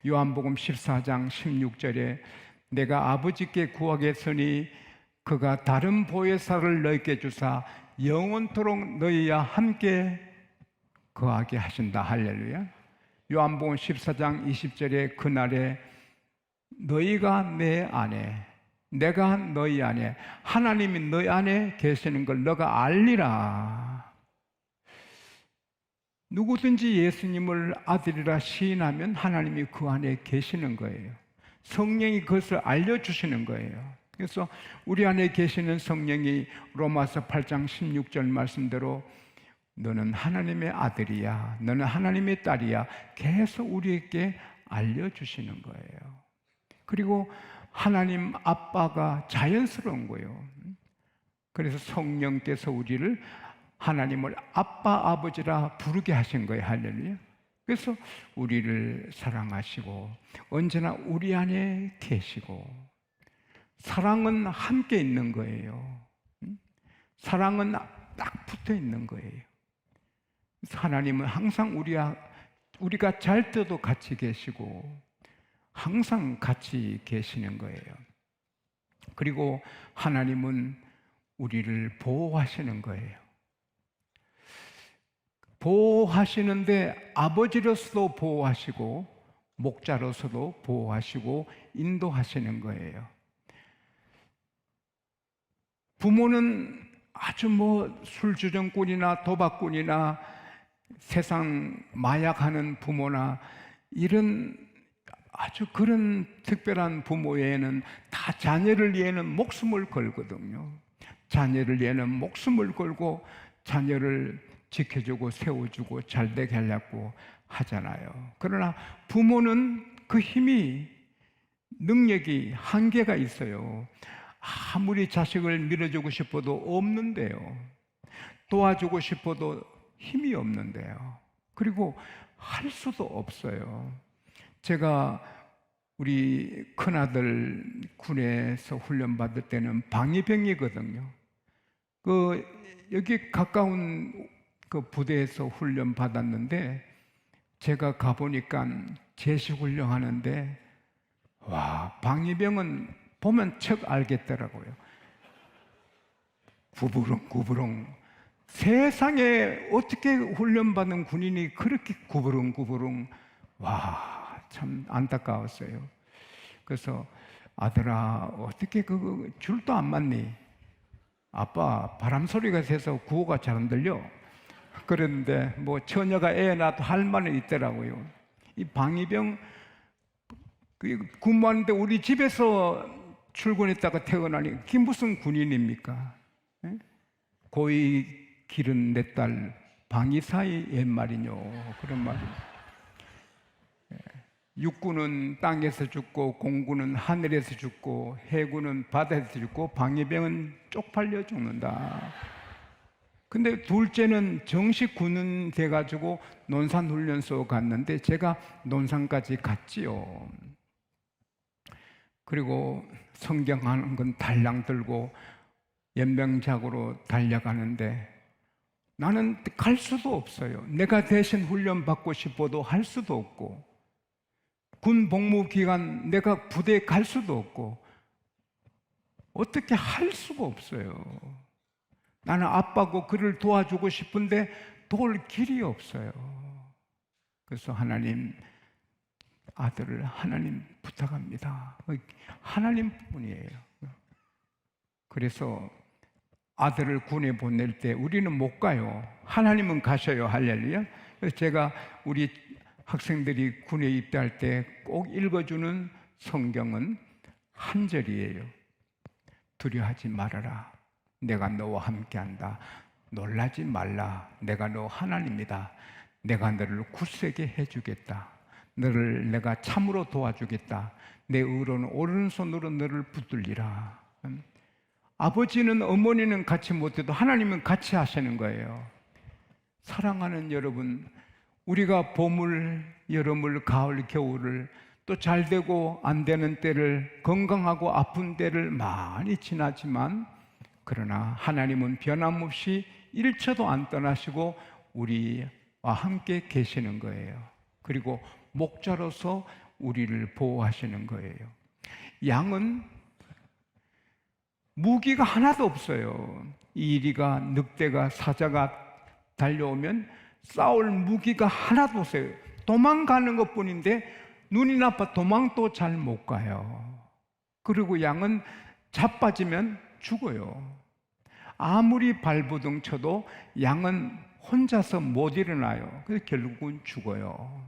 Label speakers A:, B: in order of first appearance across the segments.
A: 요한복음 14장 16절에 내가 아버지께 구하겠으니 그가 다른 보혜사를 너희에게 주사 영원토록 너희와 함께 거하게 하신다. 할렐루야. 요한복음 14장 20절에 그날에 너희가 내 안에 내가 너희 안에 하나님이 너희 안에 계시는 걸 너가 알리라. 누구든지 예수님을 아들이라 시인하면 하나님이 그 안에 계시는 거예요. 성령이 그것을 알려주시는 거예요. 그래서 우리 안에 계시는 성령이 로마서 8장 16절 말씀대로 너는 하나님의 아들이야, 너는 하나님의 딸이야 계속 우리에게 알려주시는 거예요. 그리고 하나님 아빠가 자연스러운 거예요. 그래서 성령께서 우리를 하나님을 아빠 아버지라 부르게 하신 거예요. 할렐루야. 그래서 우리를 사랑하시고 언제나 우리 안에 계시고, 사랑은 함께 있는 거예요. 사랑은 딱 붙어 있는 거예요. 하나님은 항상 우리가 잘 때도 같이 계시고 항상 같이 계시는 거예요. 그리고 하나님은 우리를 보호하시는 거예요. 보호하시는데 아버지로서도 보호하시고 목자로서도 보호하시고 인도하시는 거예요. 부모는 아주 술주정꾼이나 도박꾼이나 세상 마약하는 부모나 이런 아주 그런 특별한 부모 외에는 다 자녀를 위해는 목숨을 걸거든요. 자녀를 위해는 목숨을 걸고 자녀를 지켜주고 세워주고 잘되게 하려고 하잖아요. 그러나 부모는 그 힘이, 능력이 한계가 있어요. 아무리 자식을 밀어주고 싶어도 없는데요. 도와주고 싶어도 힘이 없는데요. 그리고 할 수도 없어요. 제가 우리 큰아들 군에서 훈련받을 때는 방위병이거든요. 여기 가까운 그 부대에서 훈련 받았는데 제가 가보니까 제시훈련 하는데 방위병은 보면 척 알겠더라고요. 구부렁구부렁. 세상에 어떻게 훈련받은 군인이 그렇게 구부렁구부렁. 참 안타까웠어요. 그래서 아들아, 어떻게 줄도 안 맞니? 아빠, 바람 소리가 세서 구호가 잘 안 들려. 그랬는데 처녀가 애 낳아도 할 말은 있더라고요. 이 방위병 근무하는데 우리 집에서 출근했다가 퇴근하니 그게 무슨 군인입니까? 고이 기른 내 딸 방위사의 옛말이뇨, 그런 말이. 육군은 땅에서 죽고 공군은 하늘에서 죽고 해군은 바다에서 죽고 방위병은 쪽팔려 죽는다. 근데 둘째는 정식 군인 돼가지고 논산훈련소 갔는데 제가 논산까지 갔지요. 그리고 성경하는 건 달랑 들고 연병작으로 달려가는데 나는 갈 수도 없어요. 내가 대신 훈련 받고 싶어도 할 수도 없고, 군 복무 기간 내가 부대에 갈 수도 없고, 어떻게 할 수가 없어요. 나는 아빠고 그를 도와주고 싶은데 도울 길이 없어요. 그래서 하나님, 아들을 하나님 부탁합니다. 하나님뿐이에요. 그래서 아들을 군에 보낼 때 우리는 못 가요. 하나님은 가셔요. 할렐루야. 그래서 제가 우리 학생들이 군에 입대할 때 꼭 읽어주는 성경은 한 절이에요. 두려워하지 말아라. 내가 너와 함께한다. 놀라지 말라. 내가 너 하나님이다. 내가 너를 굳세게 해주겠다. 너를 내가 참으로 도와주겠다. 내 의로는 오른손으로 너를 붙들리라. 아버지는 어머니는 같이 못해도 하나님은 같이 하시는 거예요. 사랑하는 여러분, 우리가 봄을, 여름을, 가을, 겨울을 또 잘되고 안 되는 때를, 건강하고 아픈 때를 많이 지나지만, 그러나 하나님은 변함없이 일초도 안 떠나시고 우리와 함께 계시는 거예요. 그리고 목자로서 우리를 보호하시는 거예요. 양은 무기가 하나도 없어요. 이리가, 늑대가, 사자가 달려오면 싸울 무기가 하나도 없어요. 도망가는 것뿐인데 눈이 나빠 도망도 잘 못 가요. 그리고 양은 자빠지면 죽어요. 아무리 발버둥 쳐도 양은 혼자서 못 일어나요. 그래서 결국은 죽어요.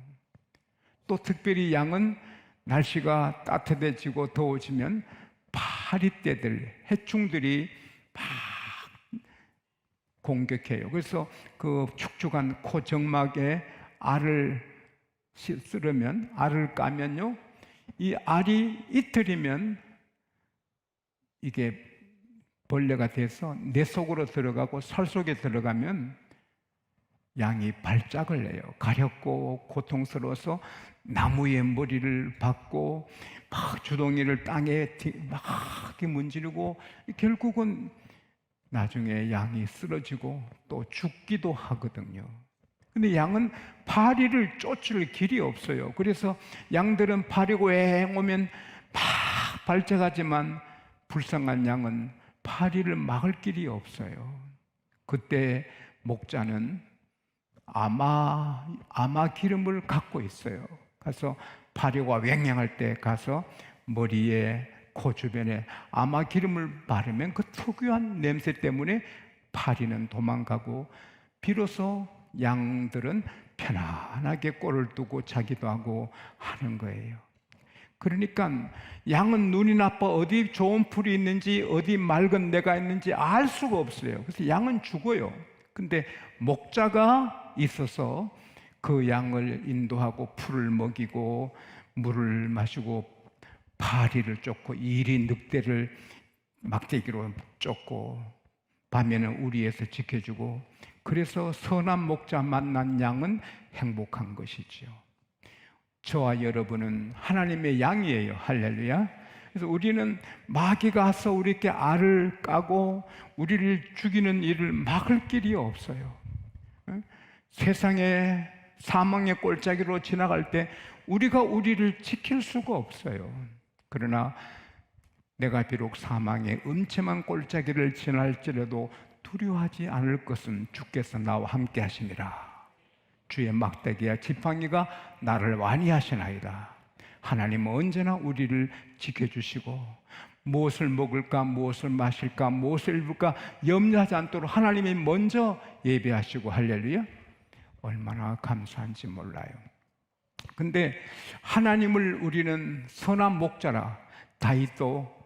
A: 또 특별히 양은 날씨가 따뜻해지고 더워지면 파리떼들, 해충들이 막 공격해요. 그래서 그 축축한 코 정막에 알을 쓰려면, 알을 까면요, 이 알이 이틀이면 이게 벌레가 돼서 내 속으로 들어가고 살 속에 들어가면 양이 발작을 내요. 가렵고 고통스러워서 나무에 머리를 박고 막 주둥이를 땅에 막 문지르고 결국은 나중에 양이 쓰러지고 또 죽기도 하거든요. 근데 양은 파리를 쫓을 길이 없어요. 그래서 양들은 파리고 앵 오면 막 발작하지만 불쌍한 양은 파리를 막을 길이 없어요. 그때 목자는 아마 기름을 갖고 있어요. 가서 파리가 왱왱할 때 가서 머리에 코 주변에 아마 기름을 바르면 그 특유한 냄새 때문에 파리는 도망가고 비로소 양들은 편안하게 꼴을 두고 자기도 하고 하는 거예요. 그러니까 양은 눈이 나빠 어디 좋은 풀이 있는지 어디 맑은 데가 있는지 알 수가 없어요. 그래서 양은 죽어요. 근데 목자가 있어서 그 양을 인도하고 풀을 먹이고 물을 마시고 파리를 쫓고 이리 늑대를 막대기로 쫓고 밤에는 우리에서 지켜주고 그래서 선한 목자 만난 양은 행복한 것이지요. 저와 여러분은 하나님의 양이에요. 할렐루야. 그래서 우리는 마귀가 와서 우리에게 알을 까고 우리를 죽이는 일을 막을 길이 없어요. 세상에 사망의 골짜기로 지나갈 때 우리가 우리를 지킬 수가 없어요. 그러나 내가 비록 사망의 음침한 골짜기를 지날지라도 두려워하지 않을 것은 주께서 나와 함께 하심이라. 주의 막대기와 지팡이가 나를 완이하시나이다. 하나님은 언제나 우리를 지켜주시고 무엇을 먹을까, 무엇을 마실까, 무엇을 입을까 염려하지 않도록 하나님이 먼저 예배하시고 할렐루야. 얼마나 감사한지 몰라요. 근데 하나님을 우리는 선한 목자라 다윗도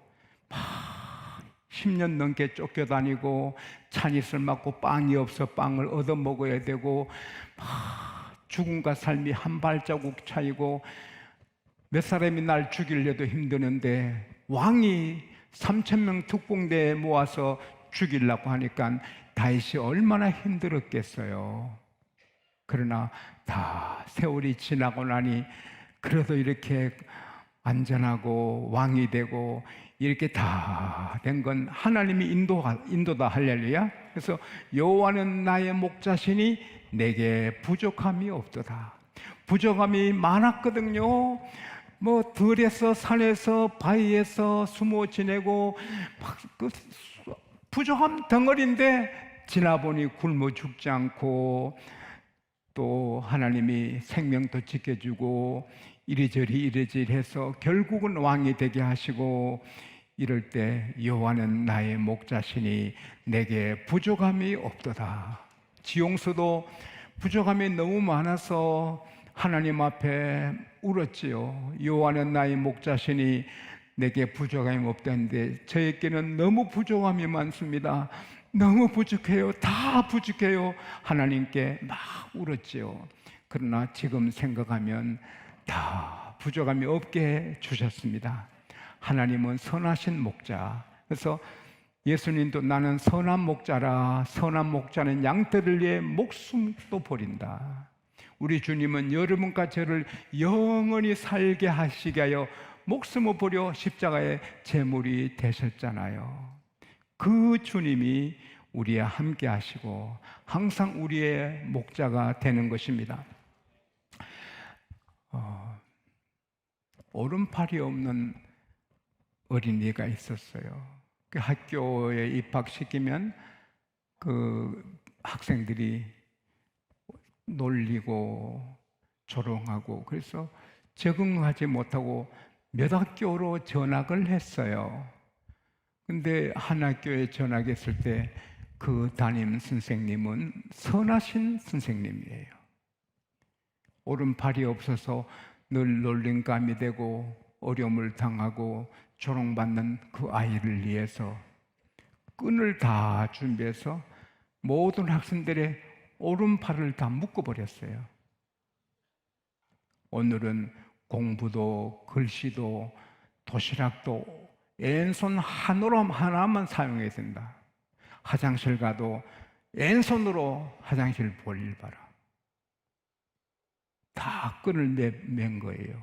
A: 10년 넘게 쫓겨다니고 찬이슬 맞고 빵이 없어 빵을 얻어 먹어야 되고 죽음과 삶이 한 발자국 차이고 몇 사람이 날 죽이려도 힘드는데 왕이 3,000명 특공대에 모아서 죽이려고 하니까 다윗이 얼마나 힘들었겠어요. 그러나 다 세월이 지나고 나니 그래도 이렇게 안전하고 왕이 되고 이렇게 다 된 건 하나님이 인도다 할렐루야. 그래서 여호와는 나의 목자시니 내게 부족함이 없도다. 부족함이 많았거든요. 뭐 들에서 산에서 바위에서 숨어 지내고 그 부족함 덩어리인데 지나보니 굶어 죽지 않고 또 하나님이 생명도 지켜주고 이리저리 해서 결국은 왕이 되게 하시고 이럴 때 여호와는 나의 목자시니 내게 부족함이 없도다. 지용서도 부족함이 너무 많아서 하나님 앞에 울었지요. 여호와는 나의 목자시니 내게 부족함이 없다는데 저에게는 너무 부족함이 많습니다. 너무 부족해요. 다 부족해요. 하나님께 막 울었지요. 그러나 지금 생각하면 다 부족함이 없게 주셨습니다. 하나님은 선하신 목자. 그래서 예수님도 나는 선한 목자라. 선한 목자는 양떼를 위해 목숨도 버린다. 우리 주님은 여러분과 저를 영원히 살게 하시게 하여 목숨을 버려 십자가의 제물이 되셨잖아요. 그 주님이 우리와 함께 하시고 항상 우리의 목자가 되는 것입니다. 오른팔이 없는 어린이가 있었어요. 그 학교에 입학시키면 그 학생들이 놀리고 조롱하고 그래서 적응하지 못하고 몇 학교로 전학을 했어요. 근데 한 학교에 전학했을 때 그 담임 선생님은 선하신 선생님이에요. 오른팔이 없어서 늘 놀림감이 되고 어려움을 당하고 조롱받는 그 아이를 위해서 끈을 다 준비해서 모든 학생들의 오른팔을 다 묶어버렸어요. 오늘은 공부도 글씨도 도시락도 왼손 한으로 하나만 사용해야 된다. 화장실 가도 왼손으로 화장실 볼일 봐라. 다 끈을 맨 거예요.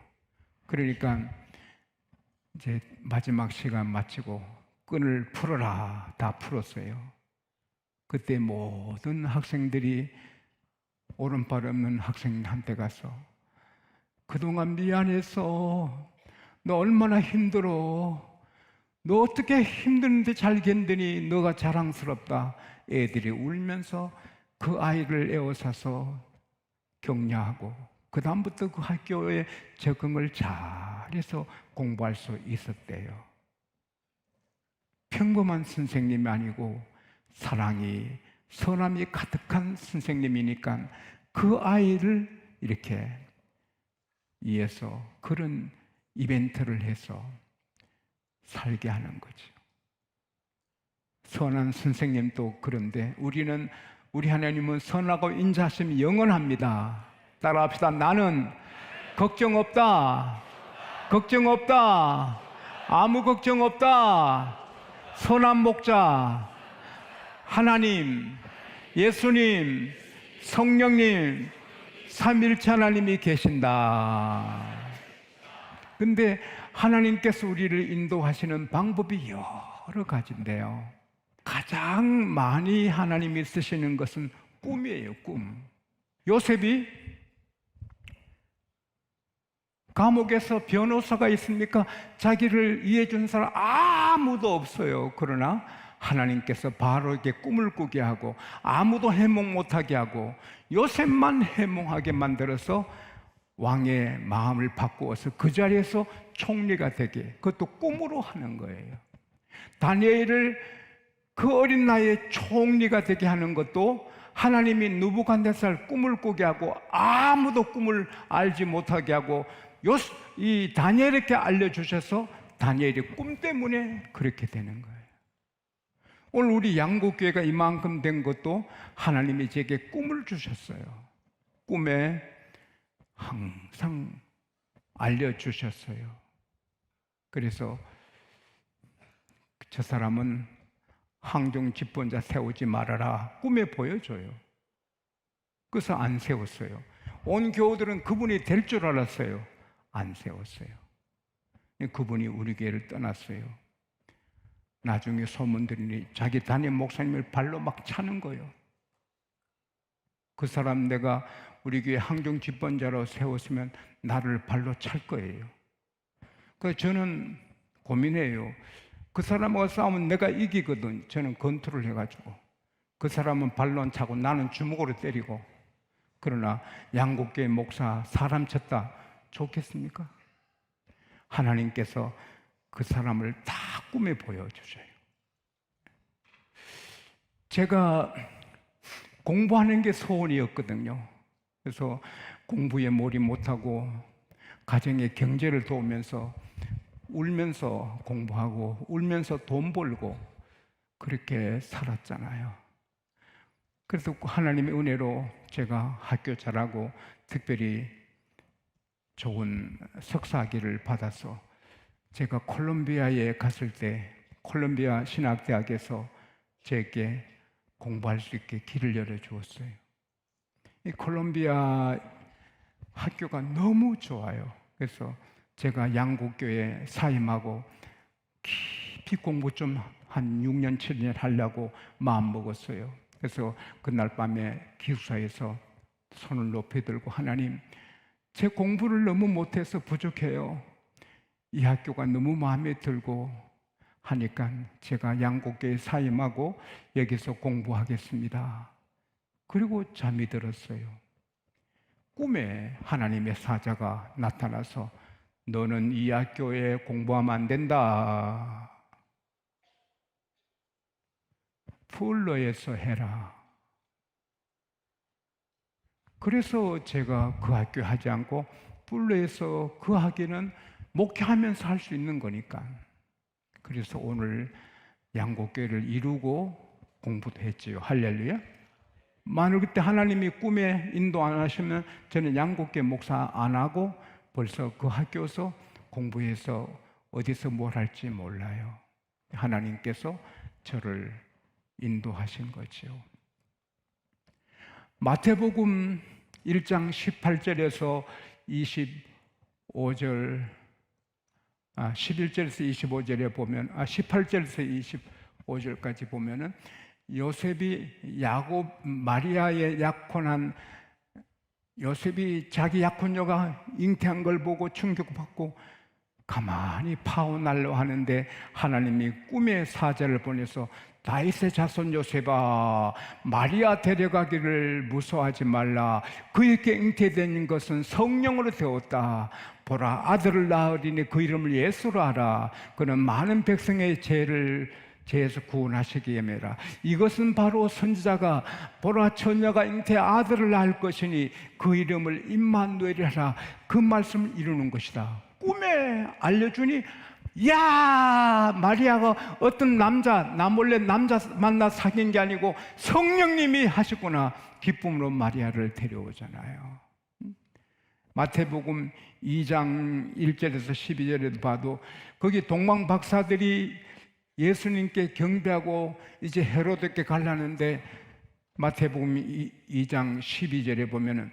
A: 그러니까 이제 마지막 시간 마치고 끈을 풀어라 다 풀었어요. 그때 모든 학생들이 오른팔 없는 학생한테 가서 그동안 미안해서 너 얼마나 힘들어. 너 어떻게 힘드는데 잘 견디니 너가 자랑스럽다. 애들이 울면서 그 아이를 에워싸서 격려하고 그 다음부터 그 학교에 적응을 잘해서 공부할 수 있었대요. 평범한 선생님이 아니고 사랑이 선함이 가득한 선생님이니까 그 아이를 이렇게 위해서 그런 이벤트를 해서 살게 하는 거죠. 선한 선생님도 그런데 우리 하나님은 선하고 인자하심이 영원합니다. 따라합시다. 나는 걱정 없다. 걱정 없다. 아무 걱정 없다. 선한 목자 하나님, 예수님, 성령님, 삼위일체 하나님이 계신다. 근데 하나님께서 우리를 인도하시는 방법이 여러 가지인데요. 가장 많이 하나님이 쓰시는 것은 꿈이에요, 꿈. 요셉이 감옥에서 변호사가 있습니까? 자기를 이해해준 사람 아무도 없어요. 그러나 하나님께서 바로에게 꿈을 꾸게 하고 아무도 해몽 못하게 하고 요셉만 해몽하게 만들어서 왕의 마음을 바꾸어서 그 자리에서 총리가 되게, 그것도 꿈으로 하는 거예요. 다니엘을 그 어린 나이에 총리가 되게 하는 것도 하나님이 느부갓네살 꿈을 꾸게 하고 아무도 꿈을 알지 못하게 하고 이 다니엘에게 알려주셔서 다니엘이 꿈 때문에 그렇게 되는 거예요. 오늘 우리 양국교회가 이만큼 된 것도 하나님이 제게 꿈을 주셨어요. 꿈에 항상 알려주셨어요. 그래서 저 사람은 황정 집권자 세우지 말아라 꿈에 보여줘요. 그래서 안 세웠어요. 온 교우들은 그분이 될 줄 알았어요. 안 세웠어요. 그분이 우리 교회를 떠났어요. 나중에 소문 들으니 자기 담임 목사님을 발로 막 차는 거예요. 그 사람 내가 우리 교회 항정 집권자로 세웠으면 나를 발로 찰 거예요. 그래서 저는 고민해요. 그 사람하고 싸우면 내가 이기거든. 저는 건투를 해가지고 그 사람은 발로 안 차고 나는 주먹으로 때리고. 그러나 양국교회 목사 사람 쳤다 좋겠습니까? 하나님께서 그 사람을 다 꿈에 보여주셔요. 제가 공부하는 게 소원이었거든요. 그래서 공부에 몰입 못하고 가정의 경제를 도우면서 울면서 공부하고 울면서 돈 벌고 그렇게 살았잖아요. 그래서 하나님의 은혜로 제가 학교 잘하고 특별히 좋은 석사학위를 받아서 제가 콜롬비아에 갔을 때 콜롬비아 신학대학에서 제게 공부할 수 있게 길을 열어주었어요. 이 콜롬비아 학교가 너무 좋아요. 그래서 제가 양국교회 사임하고 깊이 공부 좀 한 6년, 7년 하려고 마음먹었어요. 그래서 그날 밤에 기숙사에서 손을 높이 들고 하나님, 제 공부를 너무 못해서 부족해요. 이 학교가 너무 마음에 들고 하니까 제가 양곡교에 사임하고 여기서 공부하겠습니다. 그리고 잠이 들었어요. 꿈에 하나님의 사자가 나타나서 너는 이 학교에 공부하면 안 된다. 풀러에서 해라. 그래서 제가 그 학교 하지 않고 풀러에서 그 학교는 목회하면서 할 수 있는 거니까. 그래서 오늘 양곡교회를 이루고 공부도 했지요. 할렐루야. 만일 그때 하나님이 꿈에 인도 안 하시면 저는 양곡교회 목사 안 하고 벌써 그 학교에서 공부해서 어디서 뭘 할지 몰라요. 하나님께서 저를 인도하신 거죠. 마태복음 1장 18절에서 25절 11절에서 25절에 보면 18절에서 25절까지 보면은 요셉이 마리아의 약혼한 요셉이 자기 약혼녀가 잉태한 걸 보고 충격받고 가만히 파혼하려 하는데 하나님이 꿈의 사자를 보내서 다윗의 자손 요셉아, 마리아 데려가기를 무서워하지 말라. 그에게 잉태된 것은 성령으로 되었다. 보라, 아들을 낳으리니 그 이름을 예수로 하라. 그는 많은 백성의 죄에서 구원하시기 위함이라. 이것은 바로 선지자가 보라, 처녀가 잉태 아들을 낳을 것이니 그 이름을 임마누엘이라 하라. 그 말씀을 이루는 것이다. 꿈에 알려주니 야, 마리아가 어떤 나 몰래 남자 만나 사귄 게 아니고 성령님이 하셨구나. 기쁨으로 마리아를 데려오잖아요. 마태복음 2장 1절에서 12절에도 봐도 거기 동방 박사들이 예수님께 경배하고 이제 헤로드께 가려는데 마태복음 2장 12절에 보면은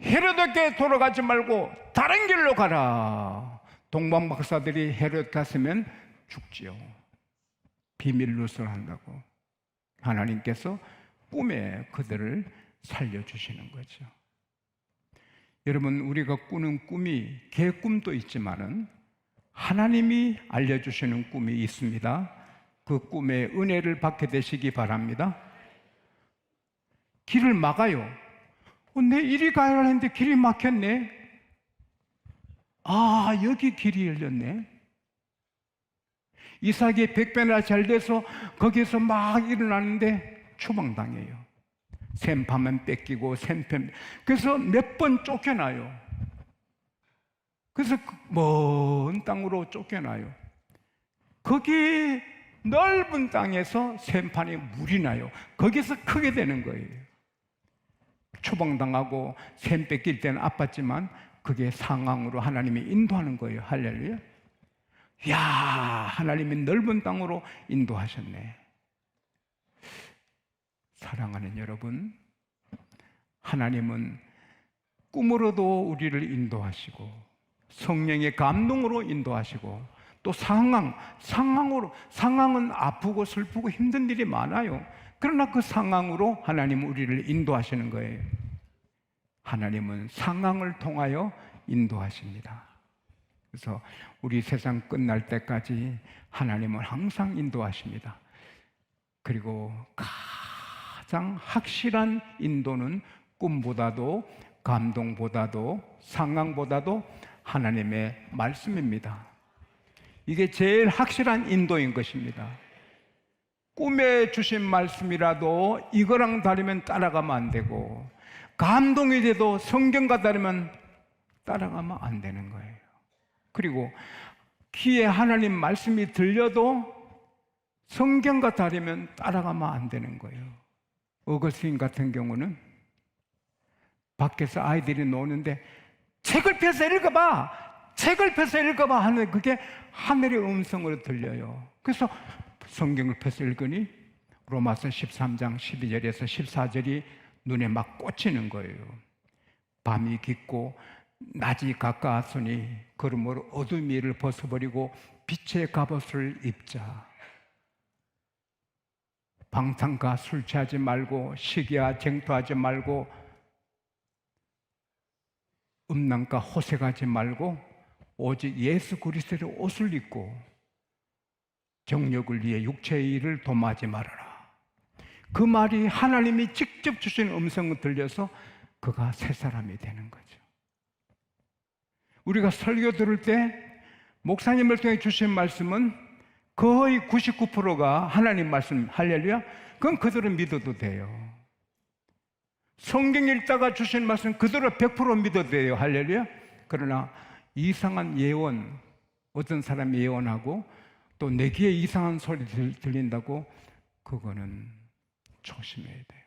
A: 헤로드께 돌아가지 말고 다른 길로 가라. 동방 박사들이 헤로드 갔으면 죽지요. 비밀 누설 한다고. 하나님께서 꿈에 그들을 살려주시는 거죠. 여러분, 우리가 꾸는 꿈이 개꿈도 있지만은 하나님이 알려주시는 꿈이 있습니다. 그 꿈에 은혜를 받게 되시기 바랍니다. 길을 막아요. 내 이리 가야 하는데 길이 막혔네. 아, 여기 길이 열렸네. 이삭이 100배나 잘 돼서 거기서 막 일어나는데 추방당해요. 샘파면 뺏기고 샘편. 그래서 몇 번 쫓겨나요. 그래서 먼 땅으로 쫓겨나요. 거기 넓은 땅에서 샘판에 물이 나요. 거기서 크게 되는 거예요. 추방당하고 샘 뺏길 때는 아팠지만 그게 상황으로 하나님이 인도하는 거예요. 할렐루야. 이야, 하나님이 넓은 땅으로 인도하셨네. 사랑하는 여러분, 하나님은 꿈으로도 우리를 인도하시고 성령의 감동으로 인도하시고 또 상황은 아프고 슬프고 힘든 일이 많아요. 그러나 그 상황으로 하나님은 우리를 인도하시는 거예요. 하나님은 상황을 통하여 인도하십니다. 그래서 우리 세상 끝날 때까지 하나님은 항상 인도하십니다. 그리고 가장 확실한 인도는 꿈보다도 감동보다도 상황보다도 하나님의 말씀입니다. 이게 제일 확실한 인도인 것입니다. 꿈에 주신 말씀이라도 이거랑 다르면 따라가면 안 되고, 감동이 돼도 성경과 다르면 따라가면 안 되는 거예요. 그리고 귀에 하나님 말씀이 들려도 성경과 다르면 따라가면 안 되는 거예요. 어거스틴 같은 경우는 밖에서 아이들이 노는데 책을 펴서 읽어봐 하는 그게 하늘의 음성으로 들려요. 그래서 성경을 펴서 읽으니 로마서 13장 12절에서 14절이 눈에 막 꽂히는 거예요. 밤이 깊고 낮이 가까웠으니 그러므로 어둠의 일을 벗어버리고 빛의 갑옷을 입자. 방탕과 술 취하지 말고 시기와 쟁투하지 말고 음란과 호색하지 말고 오직 예수 그리스도의 옷을 입고 정욕을 위해 육체의 일을 도모하지 말아라. 그 말이 하나님이 직접 주신 음성을 들려서 그가 새 사람이 되는 거죠. 우리가 설교 들을 때 목사님을 통해 주신 말씀은 거의 99%가 하나님 말씀, 할렐루야. 그건 그대로 믿어도 돼요. 성경 읽다가 주신 말씀 그대로 100% 믿어도 돼요. 할렐루야. 그러나 이상한 예언, 어떤 사람이 예언하고 또 내 귀에 이상한 소리 들린다고, 그거는 조심해야 돼요.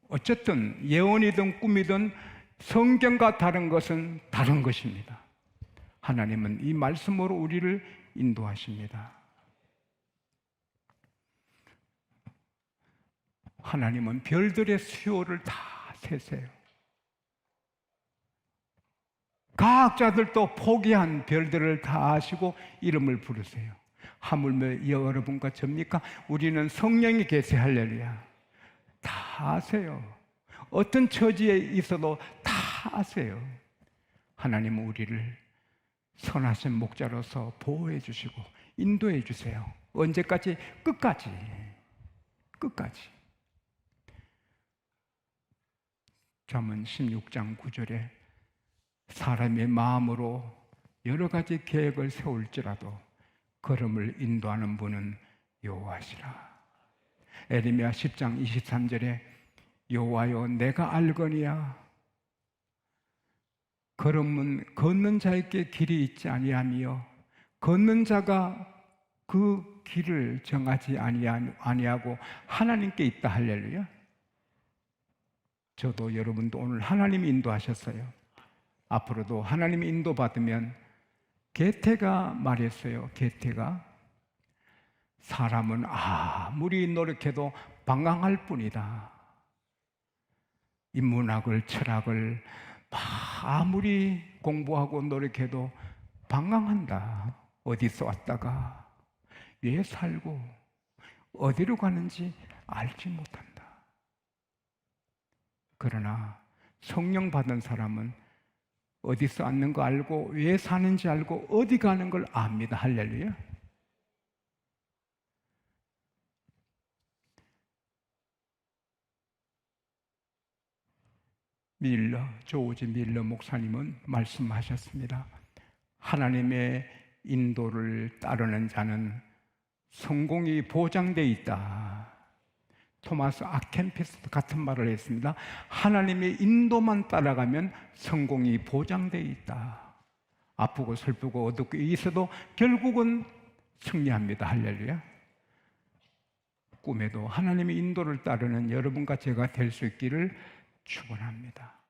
A: 어쨌든 예언이든 꿈이든 성경과 다른 것은 다른 것입니다. 하나님은 이 말씀으로 우리를 인도하십니다. 하나님은 별들의 수요를 다 세세요. 과학자들도 포기한 별들을 다 아시고 이름을 부르세요. 하물며 여러분과 접니까? 우리는 성령이 계세. 할렐루야. 다 아세요. 어떤 처지에 있어도 다 아세요. 하나님은 우리를 선하신 목자로서 보호해 주시고 인도해 주세요. 언제까지? 끝까지. 끝까지. 잠언 16장 9절에 사람의 마음으로 여러 가지 계획을 세울지라도 걸음을 인도하는 분은 여호와시라. 에레미야 10장 23절에 여호와여 내가 알거니와 걸음은 걷는 자에게 길이 있지 아니하며 걷는 자가 그 길을 정하지 아니하고 하나님께 있다. 할렐루야. 저도 여러분도 오늘 하나님이 인도하셨어요. 앞으로도 하나님이 인도받으면, 게테가 말했어요. 게테가 사람은 아무리 노력해도 방황할 뿐이다. 인문학을, 철학을 아무리 공부하고 노력해도 방황한다. 어디서 왔다가 왜 살고 어디로 가는지 알지 못한다. 그러나 성령 받은 사람은 어디서 왔는 거 알고 왜 사는지 알고 어디 가는 걸 압니다. 할렐루야. 조지 밀러 목사님은 말씀하셨습니다. 하나님의 인도를 따르는 자는 성공이 보장되어 있다. 토마스 아켄피스도 같은 말을 했습니다. 하나님의 인도만 따라가면 성공이 보장되어 있다. 아프고 슬프고 어둡게 있어도 결국은 승리합니다. 할렐루야. 꿈에도 하나님의 인도를 따르는 여러분과 제가 될 수 있기를 축원합니다.